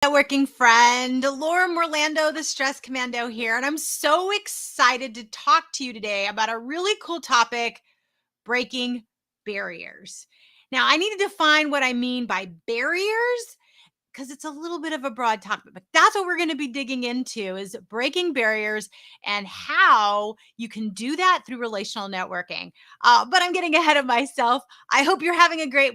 Networking friend, Laura Morlando, the Stress Commando here, and I'm so excited to talk to you today about a really cool topic, breaking barriers. Now, I need to define what I mean by barriers because it's a little bit of a broad topic, but that's what we're going to be digging into is breaking barriers and how you can do that through relational networking. But I'm getting ahead of myself. I hope you're having a great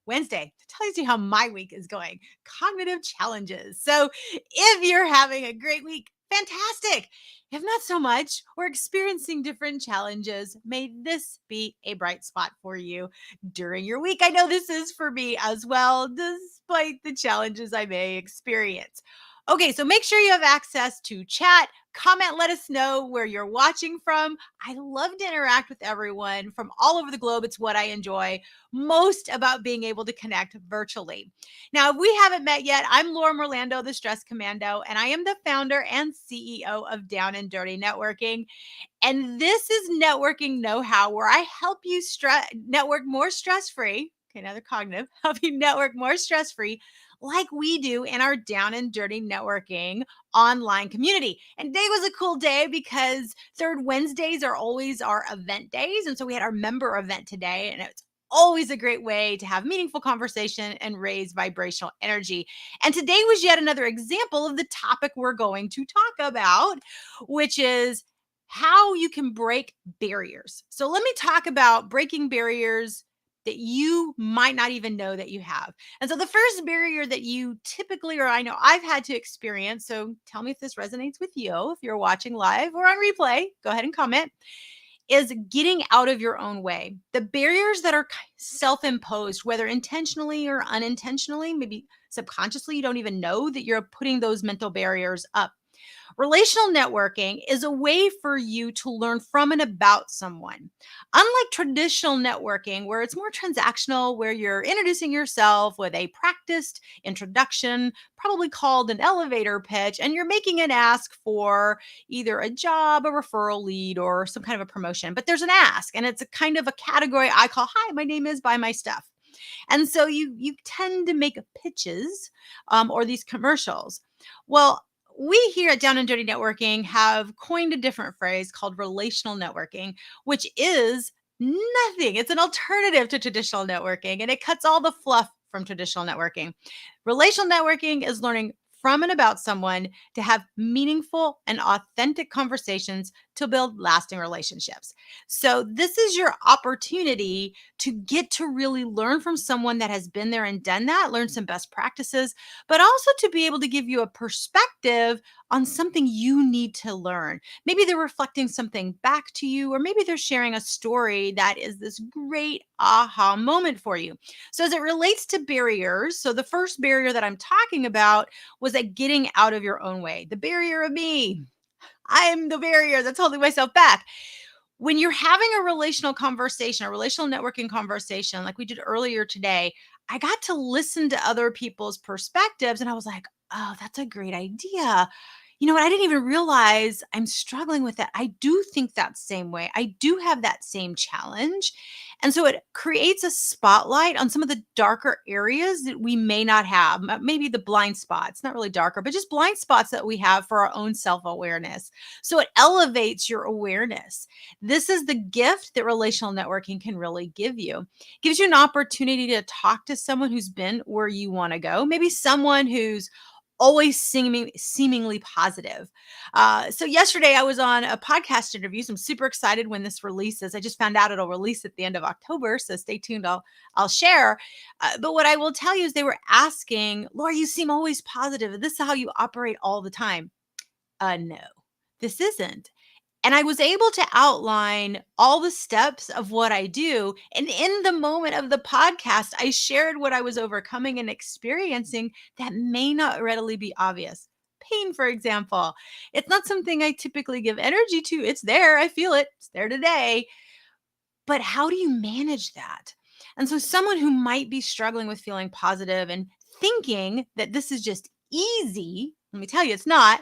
Wednesday. To tell you how my week is going, cognitive challenges. So if you're having a great week, fantastic. If not so much, or experiencing different challenges, may this be a bright spot for you during your week. I know this is for me as well, despite the challenges I may experience. Okay, so make sure you have access to chat, comment, let us know where you're watching from. I love to interact with everyone from all over the globe. It's what I enjoy most about being able to connect virtually. Now, if we haven't met yet, I'm Laura Morlando, the Stress Commando, and I am the founder and CEO of Down and Dirty Networking. And this is networking know-how where I help you network more stress-free. Okay, another cognitive, help you network more stress-free like we do in our Down and Dirty Networking online community. And today was a cool day because third Wednesdays are always our event days. And so we had our member event today, and it's always a great way to have meaningful conversation and raise vibrational energy. And today was yet another example of the topic we're going to talk about, which is how you can break barriers. So let me talk about breaking barriers that you might not even know that you have. And so the first barrier that you typically, or I know I've had to experience, so tell me if this resonates with you, if you're watching live or on replay, go ahead and comment, is getting out of your own way. The barriers that are self-imposed, whether intentionally or unintentionally, maybe subconsciously, you don't even know that you're putting those mental barriers up. Relational networking is a way for you to learn from and about someone. Unlike traditional networking, where it's more transactional, where you're introducing yourself with a practiced introduction, probably called an elevator pitch, and you're making an ask for either a job, a referral lead, or some kind of a promotion. But there's an ask, and it's a kind of a category I call, "Hi, my name is, buy my stuff." And so you tend to make pitches or these commercials. Well, we here at Down and Dirty Networking have coined a different phrase called relational networking, which is nothing. It's an alternative to traditional networking, and it cuts all the fluff from traditional networking. Relational networking is learning from and about someone to have meaningful and authentic conversations to build lasting relationships. So, this is your opportunity to get to really learn from someone that has been there and done that, learn some best practices, but also to be able to give you a perspective on something you need to learn. Maybe they're reflecting something back to you, or maybe they're sharing a story that is this great aha moment for you. So, as it relates to barriers, so the first barrier that I'm talking about was that getting out of your own way, the barrier of me. I'm the barrier that's holding myself back. When you're having a relational conversation, a relational networking conversation, like we did earlier today, I got to listen to other people's perspectives and I was like, oh, that's a great idea. You know what? I didn't even realize I'm struggling with that. I do think that same way. I do have that same challenge. And so it creates a spotlight on some of the darker areas that we may not have. Maybe the blind spots, not really darker, but just blind spots that we have for our own self awareness. So it elevates your awareness. This is the gift that relational networking can really give you. Gives you an opportunity to talk to someone who's been where you want to go, maybe someone who's always seemingly positive. So yesterday I was on a podcast interview. So I'm super excited when this releases. I just found out it'll release at the end of October, so stay tuned. I'll share. But what I will tell you is they were asking, Laura, you seem always positive. This is how you operate all the time. No, this isn't. And I was able to outline all the steps of what I do. And in the moment of the podcast, I shared what I was overcoming and experiencing that may not readily be obvious. Pain, for example. It's not something I typically give energy to. It's there. I feel it. It's there today. But how do you manage that? And so, someone who might be struggling with feeling positive and thinking that this is just easy, let me tell you, it's not.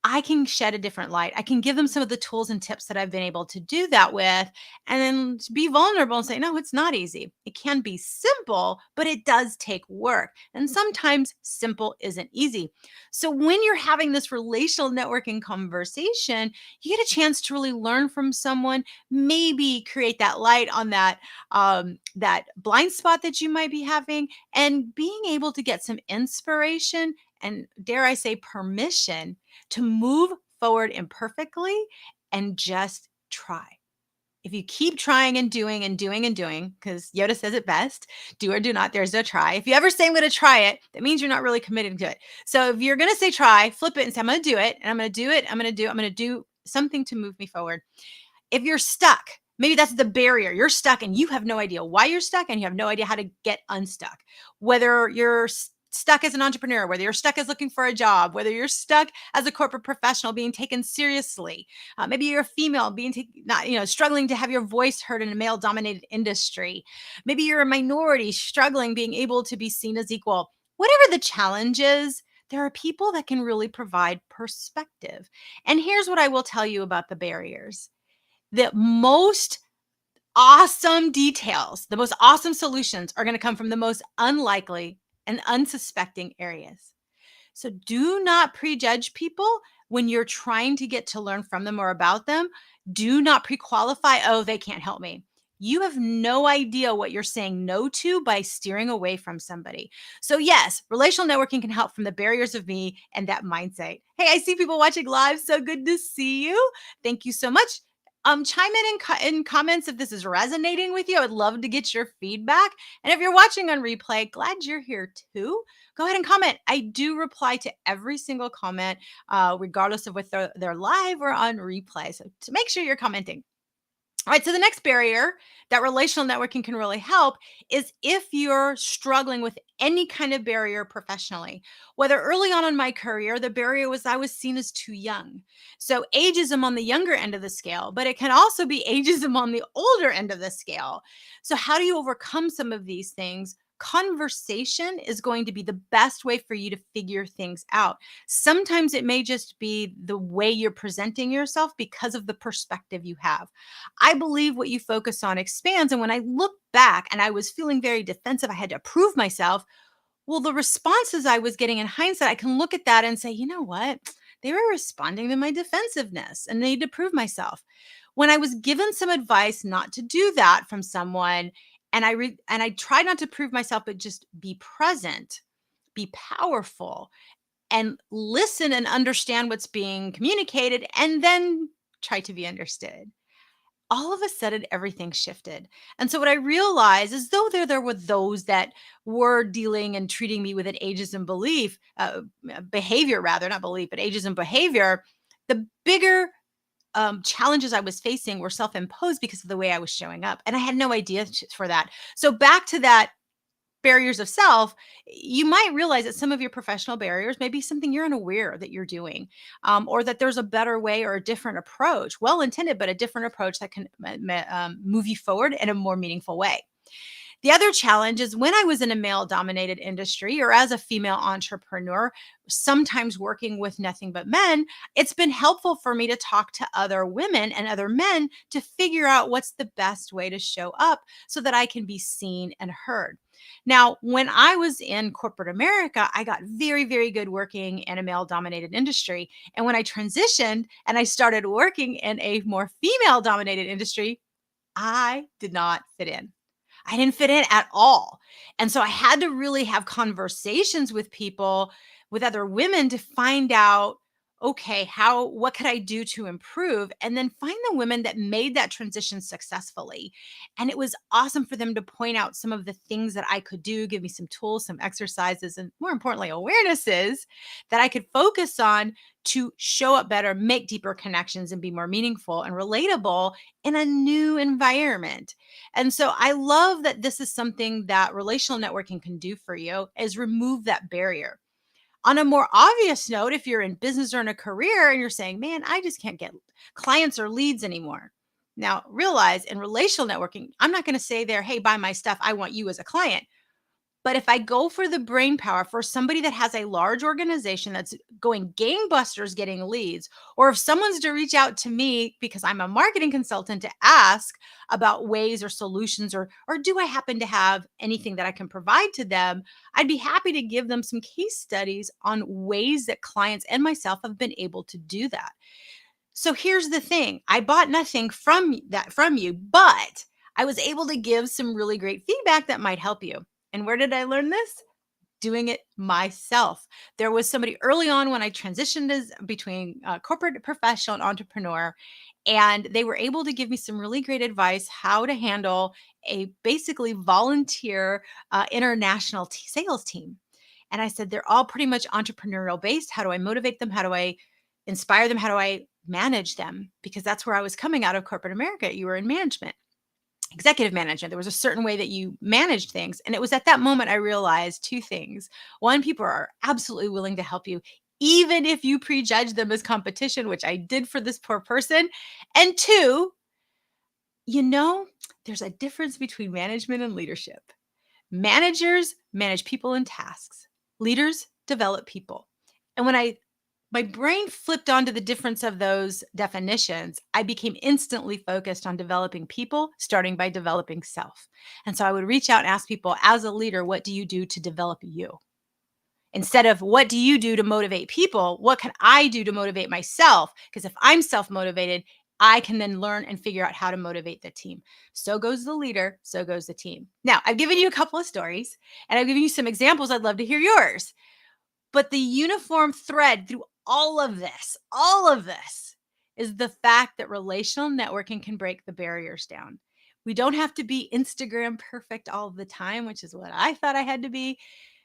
I can shed a different light. I can give them some of the tools and tips that I've been able to do that with, and then be vulnerable and say, no, it's not easy. It can be simple, but it does take work. And sometimes simple isn't easy. So when you're having this relational networking conversation, you get a chance to really learn from someone, maybe create that light on that blind spot that you might be having, and being able to get some inspiration and, dare I say, permission to move forward imperfectly and just try. If you keep trying and doing and doing and doing, because Yoda says it best, do or do not, there's no try. If you ever say I'm going to try it, that means you're not really committing to it. So if you're going to say try, flip it and say, I'm going to do it, and I'm going to do it, I'm going to do something to move me forward. If you're stuck, maybe that's the barrier. You're stuck and you have no idea why you're stuck and you have no idea how to get unstuck. Whether you're stuck as an entrepreneur, whether you're stuck as looking for a job, whether you're stuck as a corporate professional being taken seriously, maybe you're a female being not, struggling to have your voice heard in a male dominated industry. Maybe you're a minority struggling being able to be seen as equal. Whatever the challenge is, there are people that can really provide perspective. And here's what I will tell you about the barriers: the most awesome details, the most awesome solutions are going to come from the most unlikely and unsuspecting areas. So do not prejudge people when you're trying to get to learn from them or about them. Do not pre-qualify, oh, they can't help me. You have no idea what you're saying no to by steering away from somebody. So yes, relational networking can help from the barriers of me and that mindset. Hey, I see people watching live. So good to see you. Thank you so much. Chime in comments if this is resonating with you. I would love to get your feedback. And if you're watching on replay, glad you're here too. Go ahead and comment. I do reply to every single comment, regardless of whether they're live or on replay. So to make sure you're commenting. All right. So the next barrier that relational networking can really help is if you're struggling with any kind of barrier professionally. Whether early on in my career, the barrier was I was seen as too young. So ageism on the younger end of the scale, but it can also be ageism on the older end of the scale. So how do you overcome some of these things? Conversation is going to be the best way for you to figure things out. Sometimes it may just be the way you're presenting yourself because of the perspective you have. I believe what you focus on expands. And when I look back and I was feeling very defensive, I had to prove myself. Well, the responses I was getting in hindsight, I can look at that and say, you know what? They were responding to my defensive,ness and need to prove myself. When I was given some advice not to do that from someone, and I tried not to prove myself, but just be present, be powerful, and listen and understand what's being communicated, and then try to be understood. All of a sudden, everything shifted. And so what I realized is, though there were those that were dealing and treating me with an ageism belief, behavior rather, not belief, but ageism behavior, the bigger challenges I was facing were self-imposed because of the way I was showing up. And I had no idea for that. So back to that barriers of self, you might realize that some of your professional barriers may be something you're unaware that you're doing, or that there's a better way or a different approach, well intended, but a different approach that can move you forward in a more meaningful way. The other challenge is when I was in a male dominated industry or as a female entrepreneur, sometimes working with nothing but men, it's been helpful for me to talk to other women and other men to figure out what's the best way to show up so that I can be seen and heard. Now, when I was in corporate America, I got very, very good working in a male dominated industry. And when I transitioned and I started working in a more female dominated industry, I did not fit in. I didn't fit in at all. And so I had to really have conversations with people, with other women to find out, okay, what could I do to improve? And then find the women that made that transition successfully. And it was awesome for them to point out some of the things that I could do, give me some tools, some exercises, and more importantly, awarenesses that I could focus on to show up better, make deeper connections, and be more meaningful and relatable in a new environment. And so I love that this is something that relational networking can do for you, is remove that barrier. On a more obvious note, if you're in business or in a career and you're saying, man, I just can't get clients or leads anymore. Now, realize in relational networking, I'm not going to say there, hey, buy my stuff. I want you as a client. But if I go for the brain power for somebody that has a large organization that's going gangbusters getting leads, or if someone's to reach out to me because I'm a marketing consultant to ask about ways or solutions, or do I happen to have anything that I can provide to them, I'd be happy to give them some case studies on ways that clients and myself have been able to do that. So here's the thing. I bought nothing from you, but I was able to give some really great feedback that might help you. And where did I learn this? Doing it myself. There was somebody early on when I transitioned as between corporate professional and entrepreneur, and they were able to give me some really great advice how to handle a basically volunteer international sales team. And I said, they're all pretty much entrepreneurial based. How do I motivate them? How do I inspire them? How do I manage them? Because that's where I was coming out of corporate America. You were in management, executive management. There was a certain way that you managed things. And it was at that moment I realized two things. One, people are absolutely willing to help you, even if you prejudge them as competition, which I did for this poor person. And two, you know, there's a difference between management and leadership. Managers manage people and tasks. Leaders develop people. And when my brain flipped onto the difference of those definitions, I became instantly focused on developing people, starting by developing self. And so I would reach out and ask people, as a leader, what do you do to develop you? Instead of what do you do to motivate people, what can I do to motivate myself? Because if I'm self motivated, I can then learn and figure out how to motivate the team. So goes the leader, so goes the team. Now, I've given you a couple of stories and I've given you some examples. I'd love to hear yours. But the uniform thread through all of this is the fact that relational networking can break the barriers down. We don't have to be Instagram perfect all the time, which is what I thought I had to be.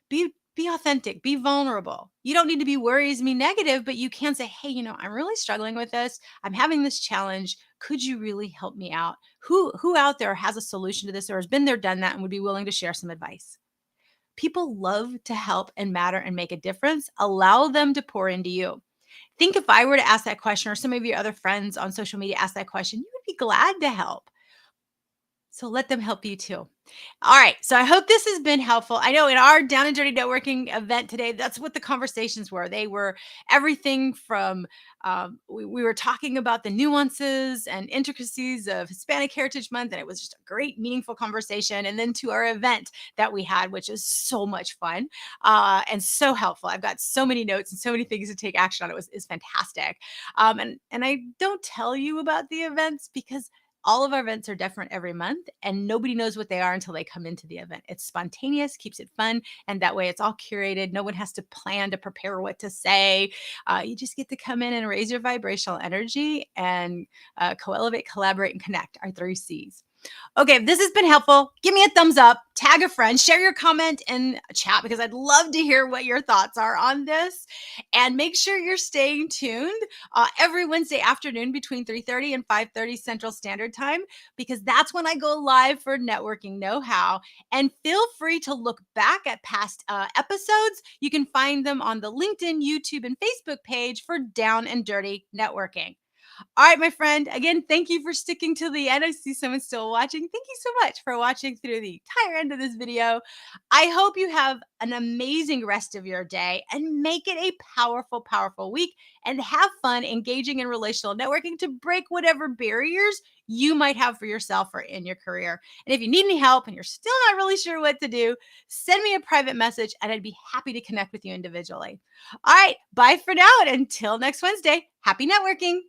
Be authentic, be vulnerable. You don't need to be worries me negative, but you can say, "Hey, I'm really struggling with this. I'm having this challenge. Could you really help me out? Who out there has a solution to this or has been there, done that and would be willing to share some advice?" People love to help and matter and make a difference. Allow them to pour into you. Think if I were to ask that question, or some of your other friends on social media ask that question, you would be glad to help. So let them help you too. All right. So I hope this has been helpful. I know in our Down and Dirty Networking event today, that's what the conversations were. They were everything from, we were talking about the nuances and intricacies of Hispanic Heritage Month, and it was just a great, meaningful conversation. And then to our event that we had, which is so much fun and so helpful. I've got so many notes and so many things to take action on. It was is fantastic. And I don't tell you about the events because all of our events are different every month, and nobody knows what they are until they come into the event. It's spontaneous, keeps it fun, and that way it's all curated. No one has to plan to prepare what to say. You just get to come in and raise your vibrational energy and co-elevate, collaborate, and connect, our 3 Cs. Okay, if this has been helpful, give me a thumbs up, tag a friend, share your comment in chat because I'd love to hear what your thoughts are on this. And make sure you're staying tuned every Wednesday afternoon between 3:30 and 5:30 Central Standard Time, because that's when I go live for Networking Know-How. And feel free to look back at past episodes. You can find them on the LinkedIn, YouTube, and Facebook page for Down and Dirty Networking. All right, my friend. Again, thank you for sticking to the end. I see someone still watching. Thank you so much for watching through the entire end of this video. I hope you have an amazing rest of your day and make it a powerful, powerful week, and have fun engaging in relational networking to break whatever barriers you might have for yourself or in your career. And if you need any help and you're still not really sure what to do, send me a private message and I'd be happy to connect with you individually. All right, bye for now. And until next Wednesday, happy networking.